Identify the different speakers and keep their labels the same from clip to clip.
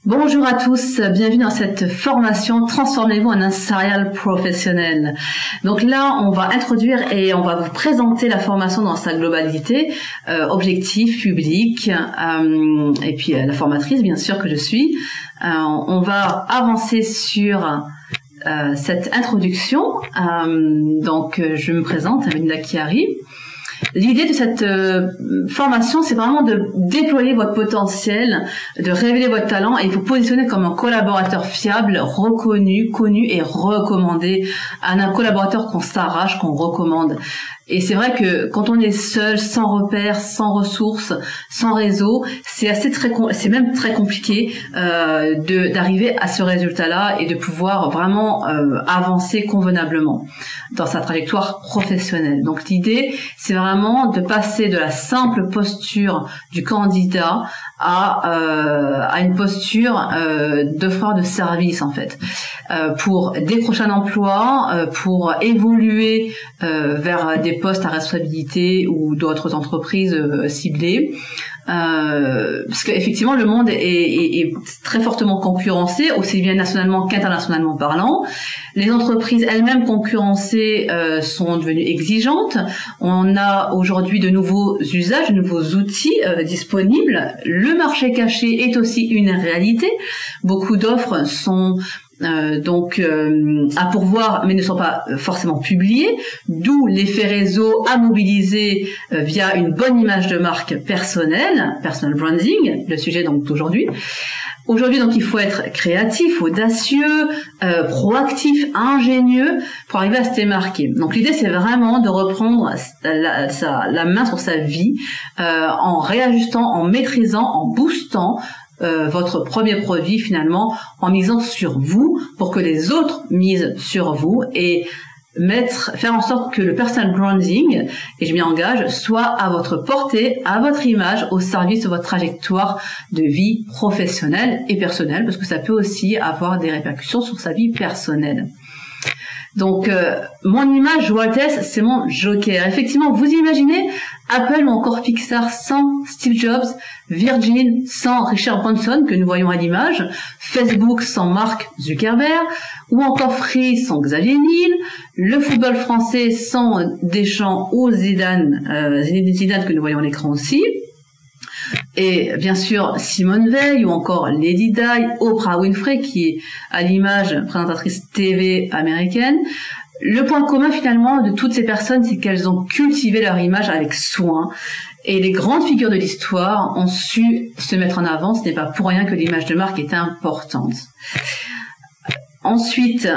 Speaker 1: Bonjour à tous, bienvenue dans cette formation Transformez-vous en un serial professionnel. Donc là, on va introduire et on va vous présenter la formation dans sa globalité, objectif, public, et puis la formatrice bien sûr que je suis. On va avancer sur cette introduction. Donc je me présente, Melinda Chiari. L'idée de cette formation, c'est vraiment de déployer votre potentiel, de révéler votre talent et vous positionner comme un collaborateur fiable, reconnu, connu et recommandé, un collaborateur qu'on s'arrache, qu'on recommande. Et c'est vrai que quand on est seul, sans repères, sans ressources, sans réseau, c'est même très compliqué d'arriver à ce résultat-là et de pouvoir vraiment avancer convenablement dans sa trajectoire professionnelle. Donc l'idée, c'est vraiment de passer de la simple posture du candidat à une posture d'offreur de service en fait, pour décrocher un emploi, pour évoluer vers des postes à responsabilité ou d'autres entreprises ciblées. Parce qu'effectivement le monde est très fortement concurrencé, aussi bien nationalement qu'internationalement parlant. Les entreprises elles-mêmes concurrencées sont devenues exigeantes. On a aujourd'hui de nouveaux usages, de nouveaux outils disponibles. Le marché caché est aussi une réalité. Beaucoup d'offres sont à pourvoir mais ne sont pas forcément publiées, d'où l'effet réseau à mobiliser via une bonne image de marque personnelle, personal branding, le sujet donc d'aujourd'hui. Aujourd'hui, donc, il faut être créatif, audacieux, proactif, ingénieux pour arriver à se démarquer. Donc, l'idée, c'est vraiment de reprendre la main sur sa vie en réajustant, en maîtrisant, en boostant votre premier produit finalement, en misant sur vous pour que les autres misent sur vous et faire en sorte que le personal branding, et je m'y engage, soit à votre portée, à votre image, au service de votre trajectoire de vie professionnelle et personnelle, parce que ça peut aussi avoir des répercussions sur sa vie personnelle. Donc, mon image Walt Disney, c'est mon joker. Effectivement, vous imaginez Apple ou encore Pixar sans Steve Jobs, Virgin sans Richard Branson, que nous voyons à l'image, Facebook sans Mark Zuckerberg, ou encore Free sans Xavier Niel, le football français sans Deschamps ou Zinedine Zidane, que nous voyons à l'écran aussi. Et bien sûr Simone Veil ou encore Lady Di, Oprah Winfrey qui est à l'image présentatrice TV américaine. Le point commun finalement de toutes ces personnes, c'est qu'elles ont cultivé leur image avec soin. Et les grandes figures de l'histoire ont su se mettre en avant. Ce n'est pas pour rien que l'image de marque est importante. Ensuite,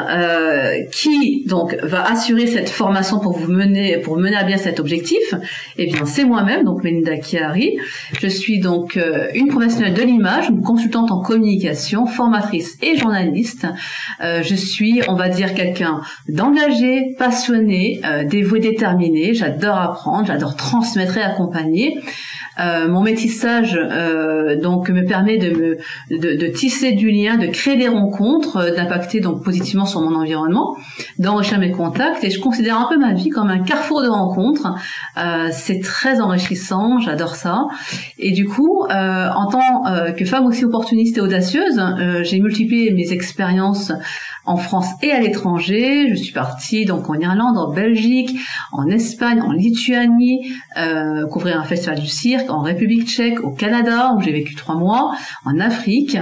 Speaker 1: qui donc va assurer cette formation pour mener à bien cet objectif? Eh bien, c'est moi-même, donc Melinda Chiari. Je suis donc une professionnelle de l'image, une consultante en communication, formatrice et journaliste. Je suis, on va dire, quelqu'un d'engagé, passionné, dévoué, déterminé. J'adore apprendre, j'adore transmettre et accompagner. Mon métissage donc me permet de tisser du lien, de créer des rencontres, d'impacter donc positivement sur mon environnement, d'enrichir mes contacts, et je considère un peu ma vie comme un carrefour de rencontres. C'est très enrichissant, j'adore ça. Et du coup, en tant que femme aussi opportuniste et audacieuse, j'ai multiplié mes expériences en France et à l'étranger. Je suis partie donc en Irlande, en Belgique, en Espagne, en Lituanie, couvrir un festival du cirque, en République tchèque, au Canada, où j'ai vécu 3 mois, en Afrique.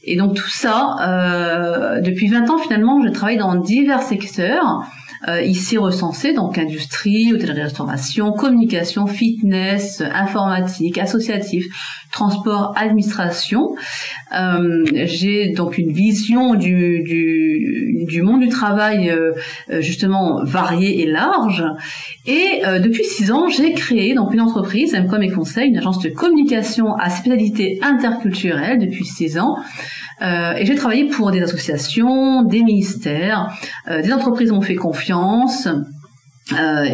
Speaker 1: Et donc tout ça, depuis 20 ans finalement, je travaille dans divers secteurs, ici recensés, donc industrie, hôtellerie-restauration, communication, fitness, informatique, associatif, transport, administration. J'ai donc une vision du monde du travail justement variée et large. Et depuis 6 ans, j'ai créé donc une entreprise, Mcom et Conseil, une agence de communication à spécialité interculturelle depuis 6 ans. Et j'ai travaillé pour des associations, des ministères, des entreprises m'ont fait confiance.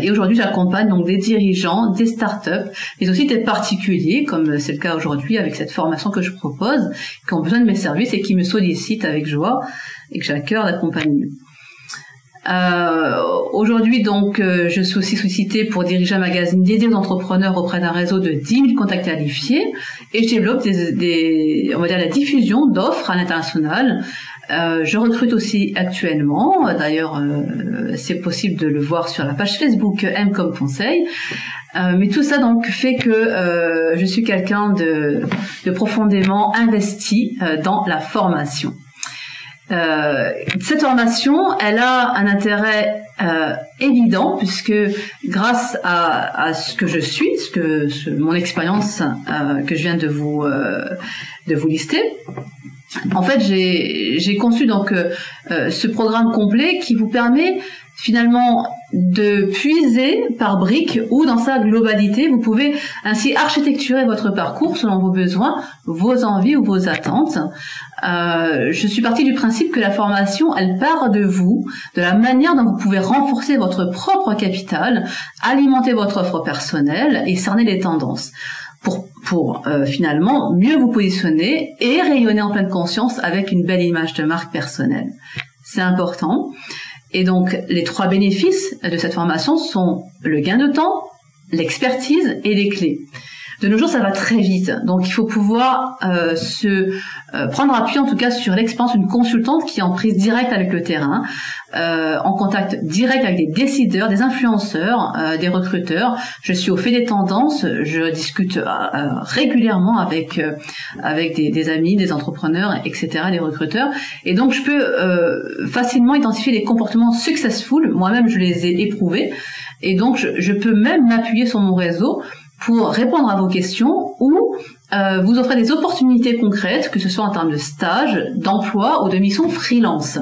Speaker 1: Et aujourd'hui, j'accompagne donc des dirigeants, des startups, mais aussi des particuliers, comme c'est le cas aujourd'hui avec cette formation que je propose, qui ont besoin de mes services et qui me sollicitent avec joie et que j'ai à cœur d'accompagner. Aujourd'hui, donc, je suis aussi sollicitée pour diriger un magazine dédié aux entrepreneurs auprès d'un réseau de 10 000 contacts qualifiés, et je développe on va dire, la diffusion d'offres à l'international. Je recrute aussi actuellement, d'ailleurs, c'est possible de le voir sur la page Facebook M comme conseil. Mais tout ça donc fait que je suis quelqu'un de profondément investi dans la formation. Cette formation, elle a un intérêt évident, puisque grâce à ce que je suis, mon expérience que je viens de vous lister, en fait, j'ai conçu donc ce programme complet qui vous permet finalement de puiser par briques ou dans sa globalité. Vous pouvez ainsi architecturer votre parcours selon vos besoins, vos envies ou vos attentes. Je suis partie du principe que la formation, elle part de vous, de la manière dont vous pouvez renforcer votre propre capital, alimenter votre offre personnelle et cerner les tendances pour finalement mieux vous positionner et rayonner en pleine conscience avec une belle image de marque personnelle. C'est important. Et donc, les 3 bénéfices de cette formation sont le gain de temps, l'expertise et les clés. De nos jours, ça va très vite, donc il faut pouvoir prendre appui en tout cas sur l'expérience d'une consultante qui est en prise directe avec le terrain, en contact direct avec des décideurs, des influenceurs, des recruteurs. Je suis au fait des tendances, je discute régulièrement avec des amis, des entrepreneurs, etc., des recruteurs, et donc je peux facilement identifier des comportements successful. Moi-même, je les ai éprouvés, et donc je peux même m'appuyer sur mon réseau pour répondre à vos questions ou vous offrir des opportunités concrètes, que ce soit en termes de stage, d'emploi ou de mission freelance.